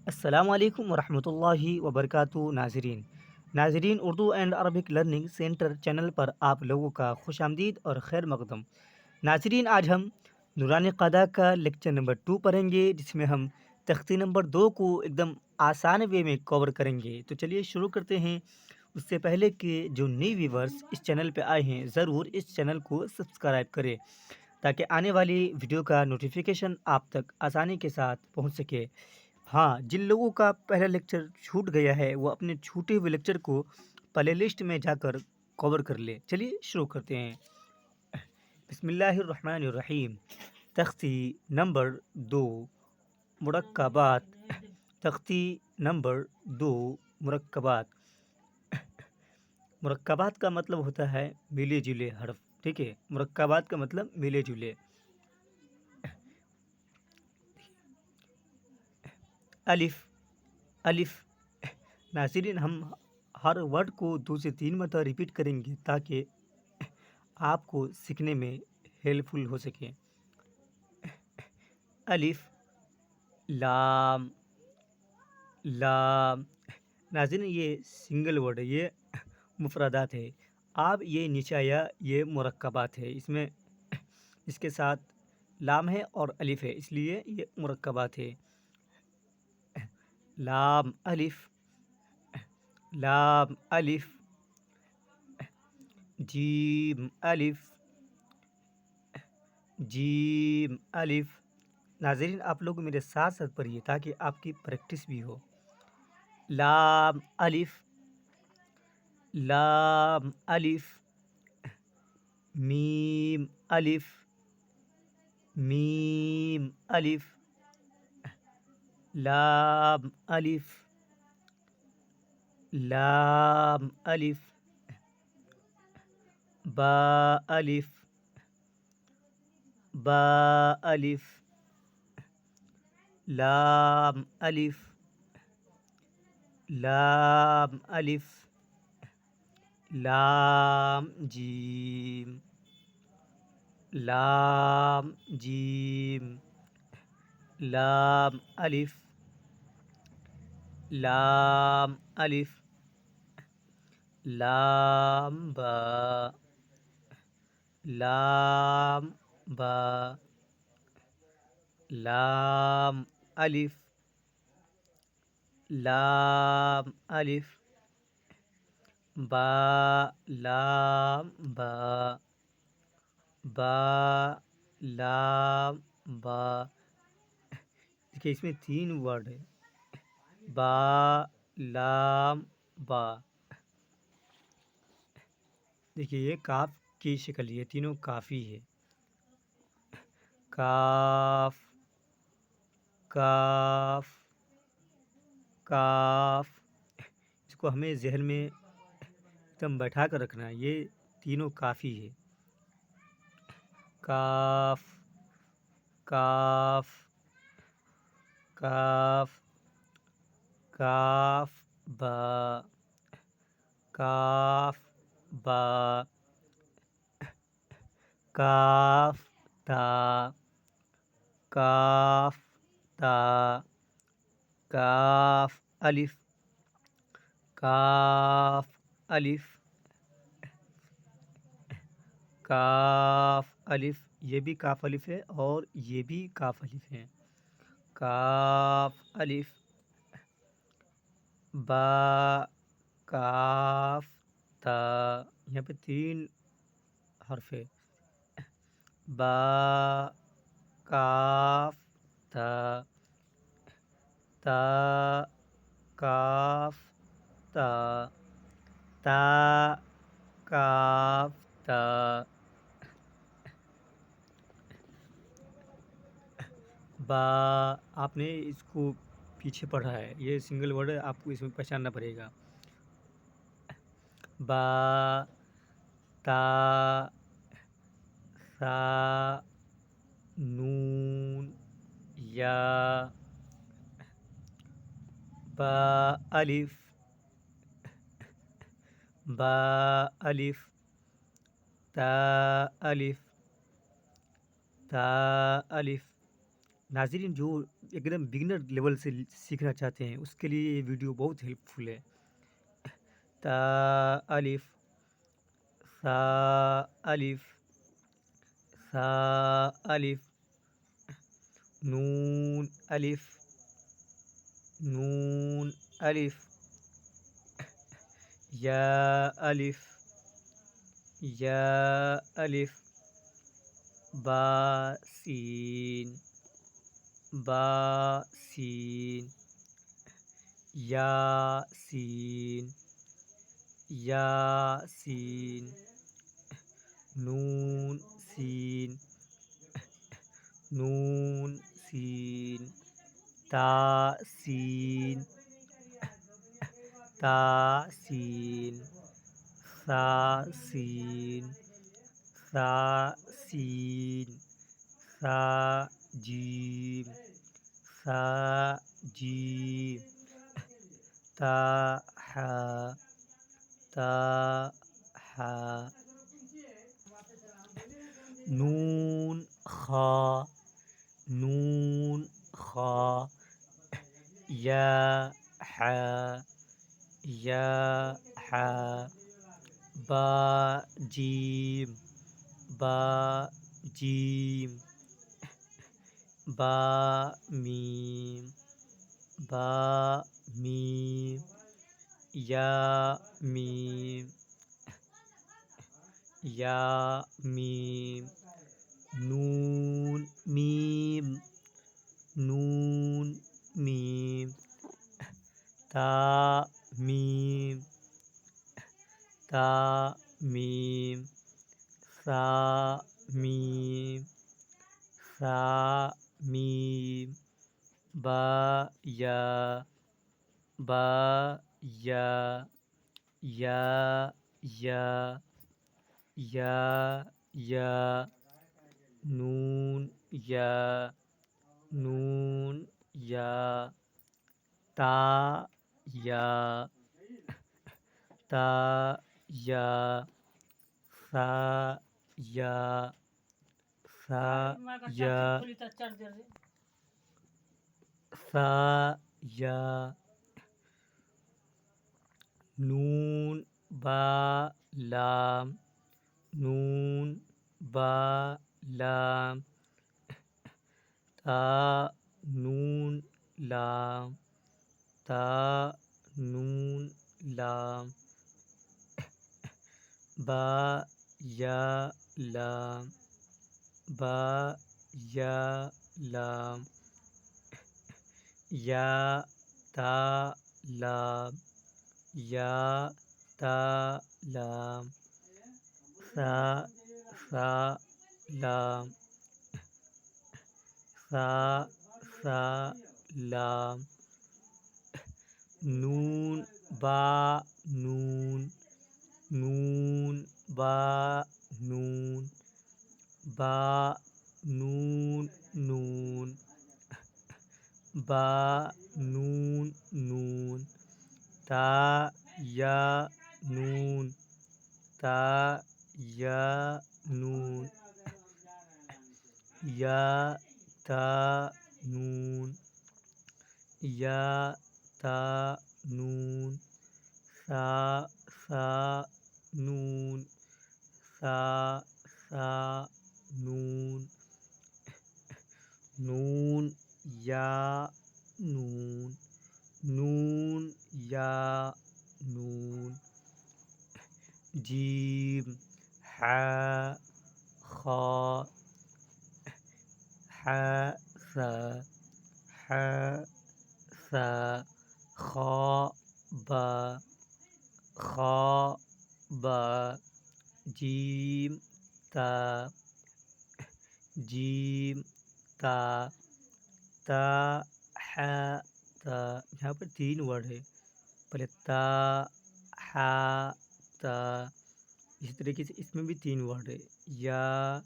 السلام علیکم ورحمۃ اللہ وبرکاتہ ناظرین Urdu and Arabic learning centre channel پر آپ لوگوں کا خوش آمدید اور خیر مقدم. ناظرین آج ہم نورانی قاعدہ کا لیکچر نمبر 2 پڑھیں گے، جس میں ہم تختی نمبر 2 کو ایک دم آسان وے میں کور کریں گے. تو چلیے شروع کرتے ہیں. اس سے پہلے کہ جو نئی ویورز اس چینل پہ آئے ہیں ضرور اس چینل کو سبسکرائب کریں تاکہ آنے والی ویڈیو کا نوٹیفیکیشن آپ تک آسانی کے ساتھ پہنچ سکے. ہاں، جن لوگوں کا پہلا لیکچر چھوٹ گیا ہے وہ اپنے چھوٹے ہوئے لیکچر کو پلے لسٹ میں جا کر کور کر لے. چلیے شروع کرتے ہیں. بسم اللہ الرحمن الرحیم. تختی نمبر 2 مرکبات. تختی نمبر 2 مرکبات. مرکبات کا مطلب ہوتا ہے ملے جلے حرف. ٹھیک ہے، مرکبات کا مطلب ملے جلے. الف. الف. ناظرین ہم ہر ورڈ کو 2 سے 3 مرتبہ ریپیٹ کریں گے تاکہ آپ کو سیکھنے میں ہیلپ فل ہو سکے. الف. لام. لام. ناظرین یہ سنگل ورڈ ہے، یہ مفردات ہے. آپ یہ نیچے آیا، یہ مرکبات ہے. اس میں اس کے ساتھ لام ہے اور الف ہے، اس لیے یہ مرکبات ہے. لام الف. لام الف. جیم الف. جیم الف. ناظرین آپ لوگ میرے ساتھ ساتھ پڑھیے تاکہ آپ کی پریکٹس بھی ہو. لام الف. لام الف. میم الف. میم الف. لام الف. لام الف. با الف. با الف. لام الف. لام الف. لام جیم. لام جیم. لام الف. لام الف. لام با. لام با. لام الف. لام الف. با. لام با. با. لام با. دیکھیے اس میں 3 ورڈ ہے. با. لام با. دیکھیے یہ کاف کی شکل، یہ تینوں کافی ہے. کاف. کاف. کاف. اس کو ہمیں ذہن میں ایک دم بیٹھا کر رکھنا ہے، یہ تینوں کافی ہے. کاف. کاف. کاف. کاف با. کاف با. کاف تا. کاف تا. کاف الف. کاف الف. کاف الف. یہ بھی کاف الف ہے اور یہ بھی کاف الف ہے. کاف الف. با. کاف تا. یہاں پہ 3 حرف ہے. با. کاف تا. تا. کاف تا. تا. کاف تا. با. آپ نے اس کو پیچھے پڑھا ہے، یہ سنگل ورڈ ہے، آپ کو اس میں پہچاننا پڑے گا. با. تا. سا. نون. یا. با الف. با الف. تا الف. تا الف. ناظرین جو ایک دم بگنر لیول سے سیکھنا چاہتے ہیں اس کے لیے یہ ویڈیو بہت ہیلپ فل ہے. تا الف سا الف سا الف نون الف نون الف یا الف یا الف با سین با سین یا سین یا سین نون سین نون سین تا سین تا سین سا سین سا سین سا جیم سا جیم تا حا تا حا نون خا نون خا یا حا یا حا با جیم با جیم با میم با میم یا میم یا میم نون میم نون میم تا میم تا میم سا میم سا میم با یا با یا یا یا یا یا نون یا نون یا تا یا تا یا سا یا سا یا سا یا نون با لام نون با لام تا نون لام تا نون لام با یا لام با یا لام یا تا لام یا تا لام سا سا لام سا سا لام نون با نون نون با نون با نون نون با نون نون تا یا نون تا یا نون یا تا نون یا تا نون سا سا نون سا سا نون نون یا نون نون یا نون جیم حا خا حا سا حا سا خا با خا با جیم تا جیم تا تا حا تا. یہاں پر 3 ورڈ ہے. پہلے تا حا تا. اسی طریقے سے اس میں بھی 3 ورڈ ہے. یا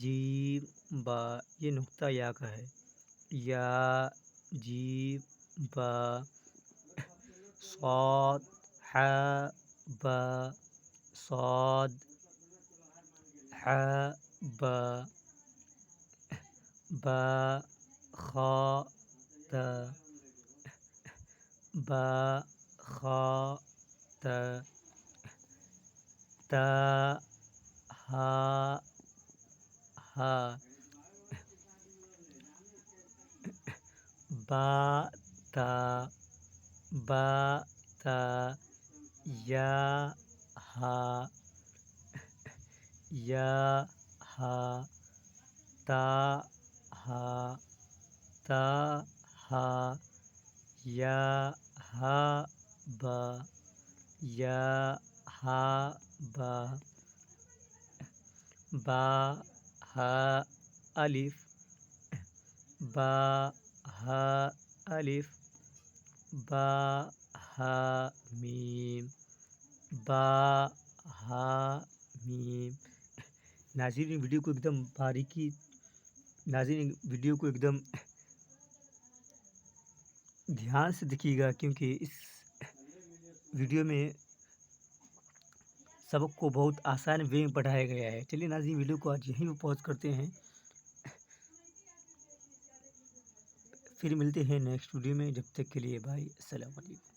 جیم با. یہ نقطہ یا کا ہے. یا جیم با. صاد حا با صاد حا با با خا تا با خا تا تا ہا ہا با تا با تا یا ہا یا ہا تا ہا تا ہا یا ہا با یا ہا با با ہا الف با ہا الف با ہا میم با ہا میم۔ ناظرین ویڈیو کو ایک دم باریکی ویڈیو کو ایک دم دھیان سے دیکھیے گا، کیونکہ اس ویڈیو میں سبق کو بہت آسان وے میں پڑھایا گیا ہے۔ چلیے ناظرین ویڈیو کو آج یہیں پہ پوز کرتے ہیں، پھر ملتے ہیں نیکسٹ ویڈیو میں۔ جب تک کے لیے بھائی السلام علیکم۔